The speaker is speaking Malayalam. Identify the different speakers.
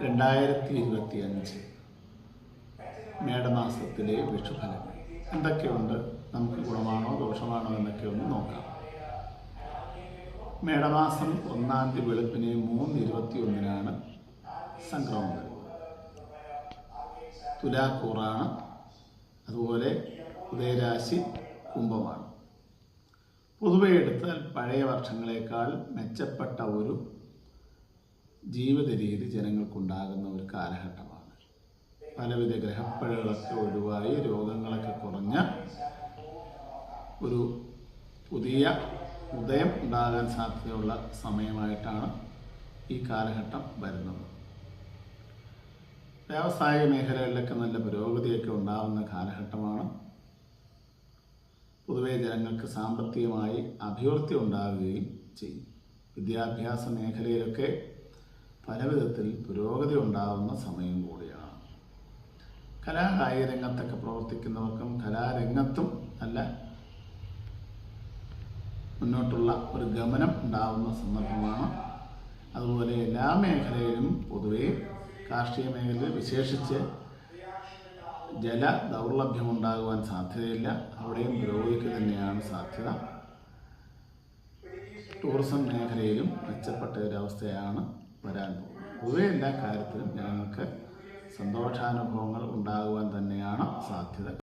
Speaker 1: 2025 മേടമാസത്തിലെ വിഷുഫലങ്ങൾ എന്തൊക്കെയുണ്ട്, നമുക്ക് ഗുണമാണോ ദോഷമാണോ എന്നൊക്കെ ഒന്ന് നോക്കാം. മേടമാസം 1-ാം തീയതി വെളുപ്പിന് 3:21 സംക്രമം വരുന്നത്. തുലാക്കൂറാണ്. അതുപോലെ ഉദയരാശി കുംഭമാണ്. പൊതുവെ എടുത്താൽ പഴയ വർഷങ്ങളെക്കാൾ മെച്ചപ്പെട്ട ഒരു ജീവിത രീതി ജനങ്ങൾക്കുണ്ടാകുന്ന ഒരു കാലഘട്ടമാണ്. പലവിധ ഗ്രഹപ്പിഴകളൊക്കെ ഒഴിവായി രോഗങ്ങളൊക്കെ കുറഞ്ഞ ഒരു പുതിയ ഉദയം ഉണ്ടാകാൻ സാധ്യതയുള്ള സമയമായിട്ടാണ് ഈ കാലഘട്ടം വരുന്നത്. വ്യാവസായിക മേഖലകളിലൊക്കെ നല്ല പുരോഗതിയൊക്കെ ഉണ്ടാകുന്ന കാലഘട്ടമാണ്. പൊതുവെ ജനങ്ങൾക്ക് സാമ്പത്തികമായി അഭിവൃദ്ധി ഉണ്ടാകുകയും ചെയ്യും. വിദ്യാഭ്യാസ മേഖലയിലൊക്കെ പലവിധത്തിൽ പുരോഗതി ഉണ്ടാകുന്ന സമയം കൂടിയാണ്. കലാകായിക രംഗത്തൊക്കെ പ്രവർത്തിക്കുന്നവർക്കും കലാരംഗത്തും നല്ല മുന്നോട്ടുള്ള ഒരു ഗമനം ഉണ്ടാകുന്ന സന്ദർഭമാണ്. അതുപോലെ എല്ലാ മേഖലയിലും പൊതുവെ കാർഷിക മേഖലയിൽ വിശേഷിച്ച് ജല ദൗർലഭ്യമുണ്ടാകുവാൻ സാധ്യതയില്ല. അവിടെയും പുരോഗതിക്ക് തന്നെയാണ് സാധ്യത. ടൂറിസം മേഖലയിലും മെച്ചപ്പെട്ട ഒരവസ്ഥയാണ് വരാൻ പോകുന്നത്. പൊതുവെ എല്ലാ കാര്യത്തിലും ജനങ്ങൾക്ക് സന്തോഷാനുഭവങ്ങൾ ഉണ്ടാകുവാൻ തന്നെയാണ് സാധ്യത.